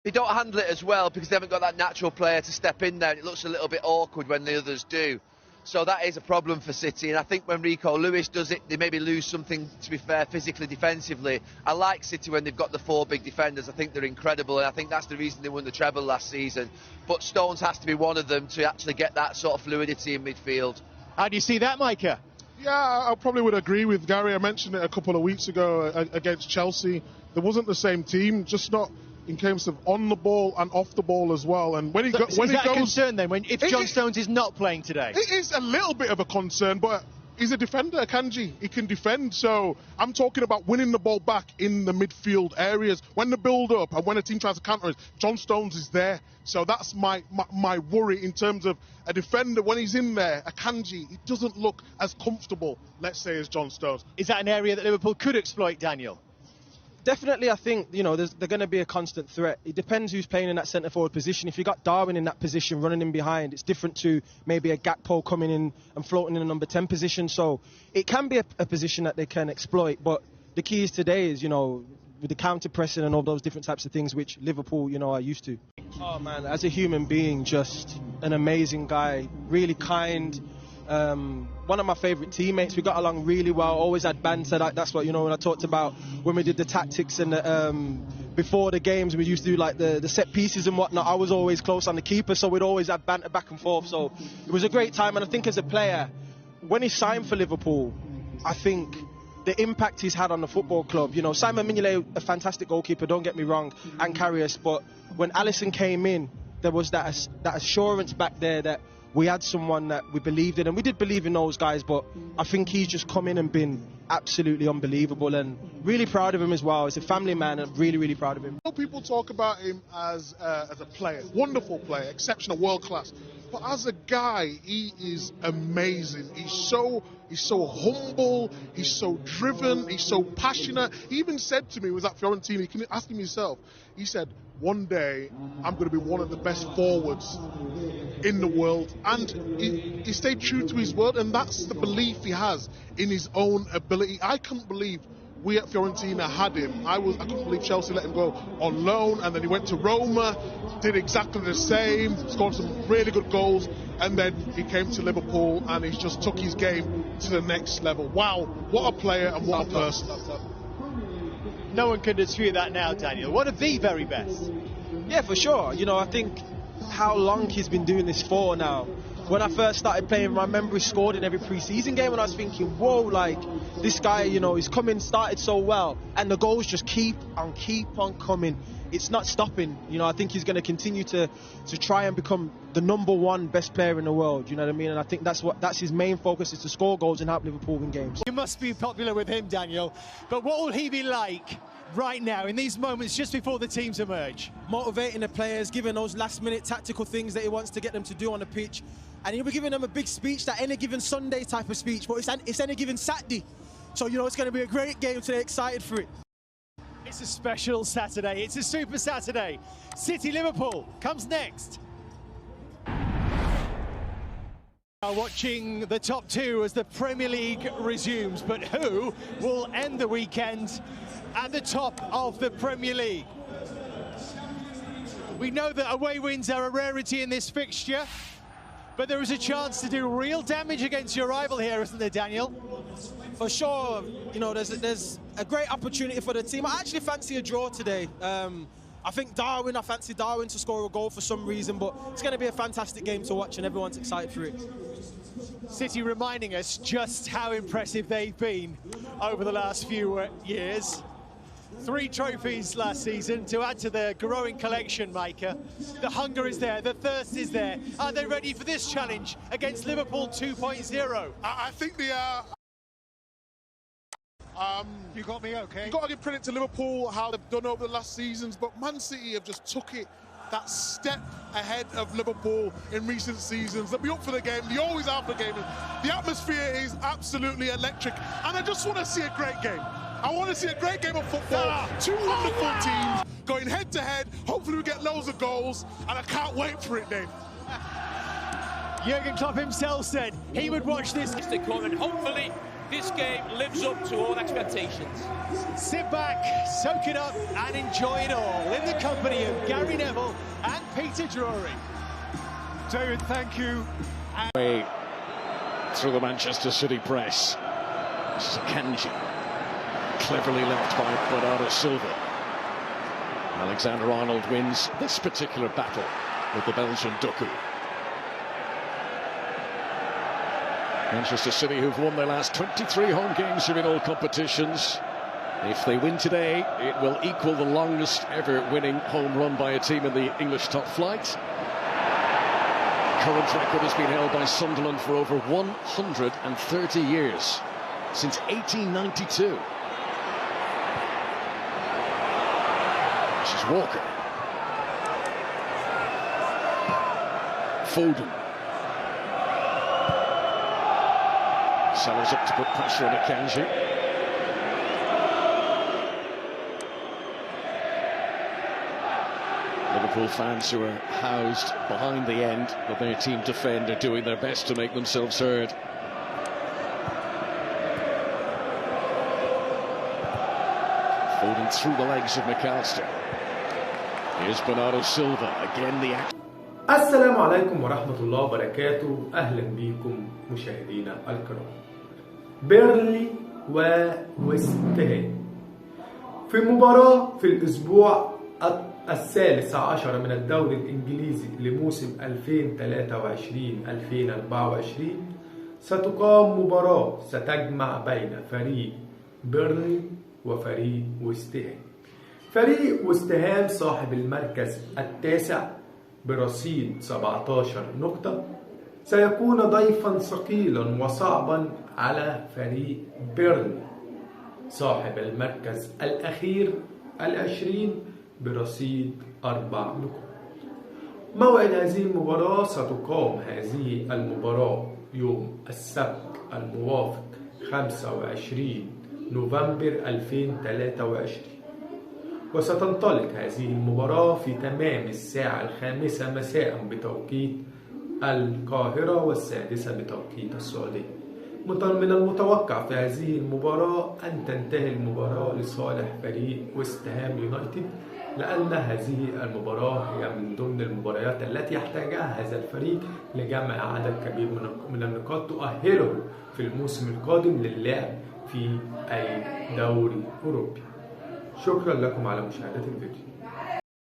They don't handle it as well because they haven't got that natural player to step in there, and it looks a little bit awkward when the others do. So that is a problem for City, and I think when Rico Lewis does it, they maybe lose something, to be fair, physically, defensively. I like City when they've got the 4 big defenders. I think they're incredible, and I think that's the reason they won the treble last season. But Stones has to be one of them to actually get that sort of fluidity in midfield. How do you see that, Micah? Yeah, I probably would agree with Gary. I mentioned it a couple of weeks ago against Chelsea. There wasn't the same team, just not in terms of on the ball and off the ball as well. And when he goes, is that a concern then? If John Stones is not playing today, it is a little bit of a concern, but he's a defender, Akanji. He can defend. So I'm talking about winning the ball back in the midfield areas when the build up and when a team tries to counter it. John Stones is there. So that's my worry in terms of a defender when he's in there. Akanji, he doesn't look as comfortable, let's say, as John Stones. Is that an area that Liverpool could exploit, Daniel? Definitely, I think, they're going to be a constant threat. It depends who's playing in that centre-forward position. If you've got Darwin in that position, running in behind, it's different to maybe a Gakpo coming in and floating in a number 10 position. So it can be a position that they can exploit. But the key is today is, with the counter-pressing and all those different types of things which Liverpool, are used to. Oh, man, as a human being, just an amazing guy, really kind. One of my favourite teammates. We got along really well, always had banter. That's what, when I talked about when we did the tactics and before the games, we used to do like the set pieces and whatnot. I was always close on the keeper, so we'd always have banter back and forth. So it was a great time, and I think as a player, when he signed for Liverpool, I think the impact he's had on the football club. Simon Mignolet, a fantastic goalkeeper, don't get me wrong, and Karius, but when Alisson came in, there was that assurance back there that we had someone that we believed in, and we did believe in those guys, but I think he's just come in and been absolutely unbelievable, and really proud of him as well. He's a family man, and really, really proud of him. People talk about him as a player, wonderful player, exceptional, world class, but as a guy, he is amazing. He's so humble, he's so driven, he's so passionate. He even said to me, he was at Fiorentina, he can ask him himself, he said, one day I'm going to be one of the best forwards in the world, and he stayed true to his word, and that's the belief he has in his own ability. I couldn't believe we at Fiorentina had him. I couldn't believe Chelsea let him go on loan, and then he went to Roma, did exactly the same, scored some really good goals, and then he came to Liverpool and he just took his game to the next level. Wow, what a player and what a person. No one can dispute that now, Daniel. One of the very best. Yeah, for sure. I think how long he's been doing this for now. When I first started playing, I remember he scored in every pre-season game, and I was thinking, whoa, this guy, he's started so well, and the goals just keep on coming. It's not stopping. I think he's going to continue to try and become the #1 best player in the world. You know what I mean? And I think that's his main focus, is to score goals and help Liverpool win games. You must be popular with him, Daniel. But what will he be like right now in these moments just before the teams emerge? Motivating the players, giving those last-minute tactical things that he wants to get them to do on the pitch, and he'll be giving them a big speech, that any given Sunday type of speech, but it's any given Saturday. So it's going to be a great game today. Excited for it. It's a special Saturday. It's a Super Saturday. City Liverpool comes next. Watching the top two as the Premier League resumes, but who will end the weekend at the top of the Premier League? We know that away wins are a rarity in this fixture, but there is a chance to do real damage against your rival here, isn't there, Daniel? For sure, there's a great opportunity for the team. I actually fancy a draw today. I fancy Darwin to score a goal for some reason, but it's going to be a fantastic game to watch, and everyone's excited for it. City reminding us just how impressive they've been over the last few years. 3 trophies last season to add to their growing collection, Micah. The hunger is there, the thirst is there. Are they ready for this challenge against Liverpool 2.0? I think they are. You got me okay? You've got to give credit to Liverpool, how they've done over the last seasons, but Man City have just took it that step ahead of Liverpool in recent seasons. They'll be up for the game. They always are for the game. The atmosphere is absolutely electric, and I just want to see a great game. I want to see a great game of football. 2 wonderful teams going head-to-head. Hopefully we get loads of goals, and I can't wait for it, Dave. Jurgen Klopp himself said he would watch this. And hopefully this game lives up to all expectations. Sit back, soak it up and enjoy it all in the company of Gary Neville and Peter Drury. David, thank you. Through the Manchester City press. This is Akanji. Cleverly left by Bernardo Silva. Alexander-Arnold wins this particular battle with the Belgian Doku. Manchester City, who've won their last 23 home games, are in all competitions. If they win today, it will equal the longest ever winning home run by a team in the English top flight. The current record has been held by Sunderland for over 130 years, since 1892. This is Walker. Foden. Salah's up to put pressure on Akanji. Liverpool fans who are housed behind the end of their team defend are doing their best to make themselves heard. Foden through the legs of McAllister. Here's Bernardo Silva, again the action. السلام عليكم ورحمة الله وبركاته. أهلا بكم مشاهدينا الكرام. بيرنلي وويستهام في مباراة في الأسبوع الثالث عشر من الدوري الإنجليزي لموسم 2023-2024 ستقام مباراة ستجمع بين فريق بيرنلي وفريق ويستهام. فريق ويستهام صاحب المركز التاسع برصيد 17 نقطة سيكون ضيفا ثقيلا وصعبا على فريق بيرنلي صاحب المركز الأخير 20 برصيد 4 نقط. موعد هذه المباراة ستقام هذه المباراة يوم السبت الموافق 25 نوفمبر 2023 وستنطلق هذه المباراة في تمام الساعة 5 مساء بتوقيت القاهرة و6 بتوقيت السعودية. من المتوقع في هذه المباراة أن تنتهي المباراة لصالح فريق ويستهام يونايتد، لأن هذه المباراة هي من ضمن المباريات التي يحتاجها هذا الفريق لجمع عدد كبير من النقاط تؤهله في الموسم القادم للعب في أي دوري أوروبي. شكرا لكم على مشاهدة الفيديو.